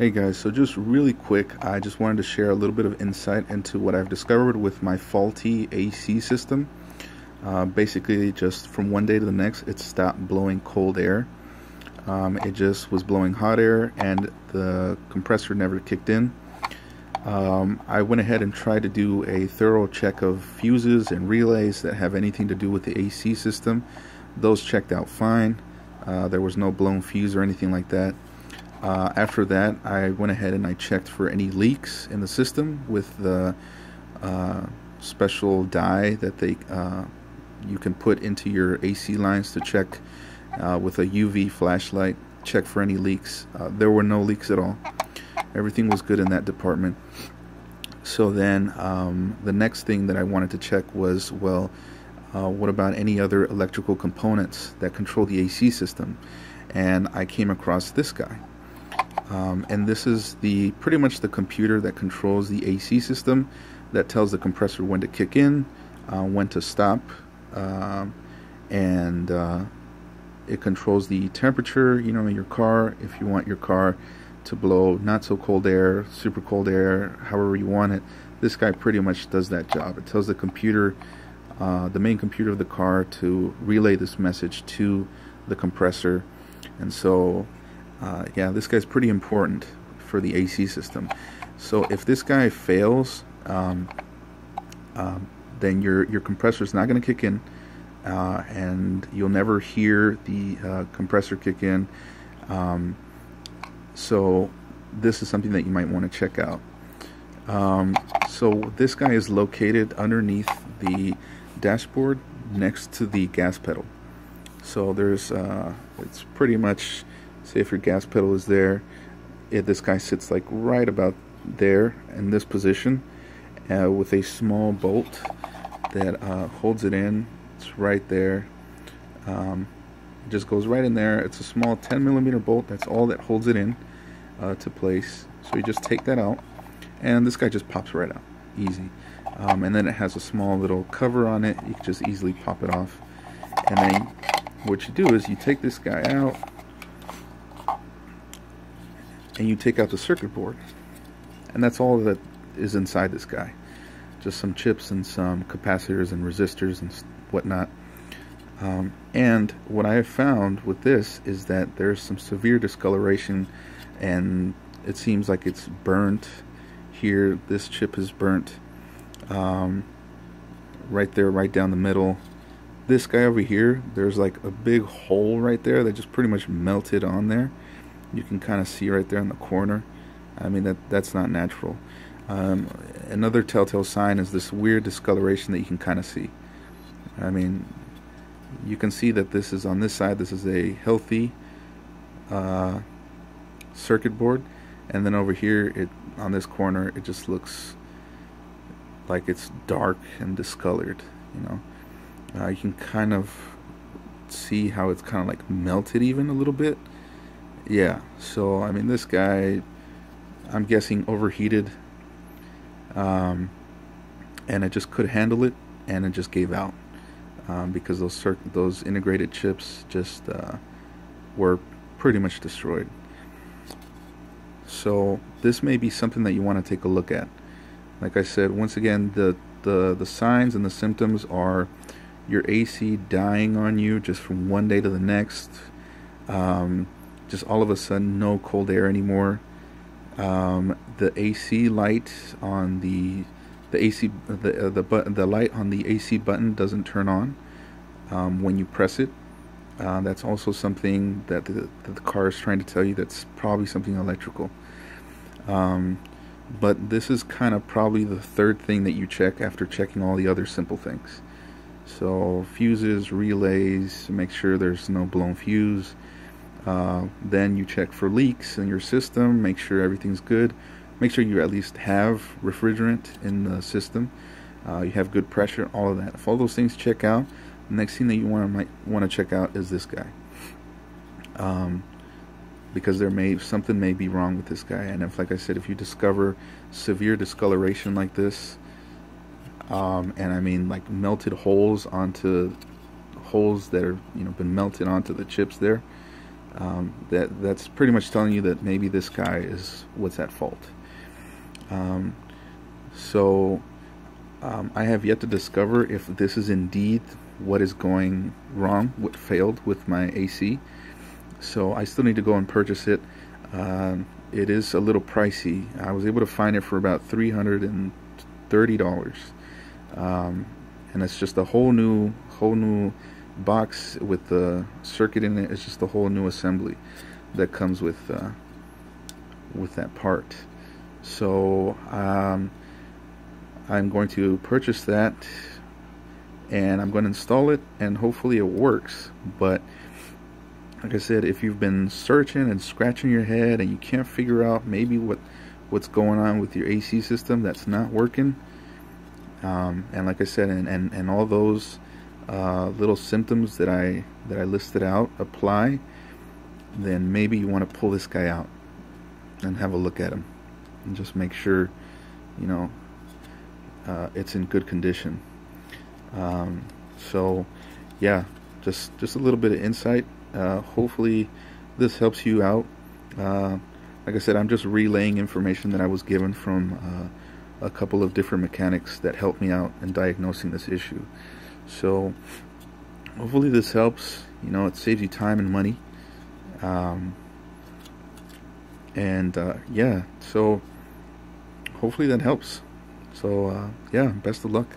Hey guys, so just really quick, I just wanted to share a little bit of insight into what I've discovered with my faulty AC system. Basically, just from one day to the next, it stopped blowing cold air. It just was blowing hot air, and the compressor never kicked in. I went ahead and tried to do a thorough check of fuses and relays that have anything to do with the AC system. Those checked out fine. There was no blown fuse or anything like that. After that, I went ahead and I checked for any leaks in the system with the special dye that you can put into your AC lines to check with a UV flashlight, check for any leaks. There were no leaks at all. Everything was good in that department. So then the next thing that I wanted to check was, well, what about any other electrical components that control the AC system? And I came across this guy. And this is pretty much the computer that controls the AC system, that tells the compressor when to kick in, when to stop, and it controls the temperature, in your car. If you want your car to blow not so cold air, super cold air, however you want it, this guy pretty much does that job. It tells the computer, the main computer of the car, to relay this message to the compressor. And so yeah, this guy's pretty important for the AC system. So if this guy fails, then your compressor's not going to kick in, and you'll never hear the compressor kick in. So this is something that you might want to check out. So this guy is located underneath the dashboard next to the gas pedal. So there's it's pretty much, say if your gas pedal is there, this guy sits like right about there in this position, with a small bolt that holds it in. It's right there. It just goes right in there. It's a small 10mm bolt. That's all that holds it in to place. So you just take that out, and this guy just pops right out, easy. And then it has a small little cover on it. You can just easily pop it off. And then what you do is you take this guy out, and you take out the circuit board, and that's all that is inside this guy. Just some chips and some capacitors and resistors and whatnot. And what I have found with this is that there's some severe discoloration, and it seems like it's burnt here. This chip is burnt right there, right down the middle. This guy over here, there's like a big hole right there that just pretty much melted on there. You can kind of see right there in the corner. I mean, that's not natural. Another telltale sign is this weird discoloration that you can kind of see. I mean, you can see that this is on this side. This is a healthy circuit board, and then over here, on this corner, it just looks like it's dark and discolored. You can kind of see how it's kind of like melted even a little bit. Yeah, so I mean, this guy, I'm guessing, overheated, and it just could handle it, and it just gave out, because those integrated chips just were pretty much destroyed. So this may be something that you want to take a look at. Like I said, once again, the signs and the symptoms are your AC dying on you just from one day to the next. Just all of a sudden, no cold air anymore. The AC light on the light on the AC button doesn't turn on when you press it. That's also something that the car is trying to tell you. That's probably something electrical. But this is kind of probably the third thing that you check after checking all the other simple things. So fuses, relays, make sure there's no blown fuse. Then you check for leaks in your system, make sure everything's good. Make sure you at least have refrigerant in the system. You have good pressure, all of that. If all those things check out, the next thing that you might want to check out is this guy. Because something may be wrong with this guy. And like I said, if you discover severe discoloration like this, and I mean like melted holes that are been melted onto the chips there, that's pretty much telling you that maybe this guy is what's at fault. Um, so I have yet to discover if this is indeed what is going wrong, what failed with my AC. So I still need to go and purchase it. It is a little pricey. I was able to find it for about $330, and it's just a whole new box with the circuit in it. It's just a whole new assembly that comes with that part. So I'm going to purchase that, and I'm going to install it, and hopefully it works. But like I said, if you've been searching and scratching your head and you can't figure out maybe what's going on with your AC system that's not working, and like I said, and all those little symptoms that I listed out apply, then maybe you want to pull this guy out and have a look at him and just make sure, you know, it's in good condition. So yeah, just a little bit of insight. Hopefully this helps you out. Like I said, I'm just relaying information that I was given from a couple of different mechanics that helped me out in diagnosing this issue. So hopefully this helps. You know, it saves you time and money. Yeah, so hopefully that helps. So yeah, best of luck.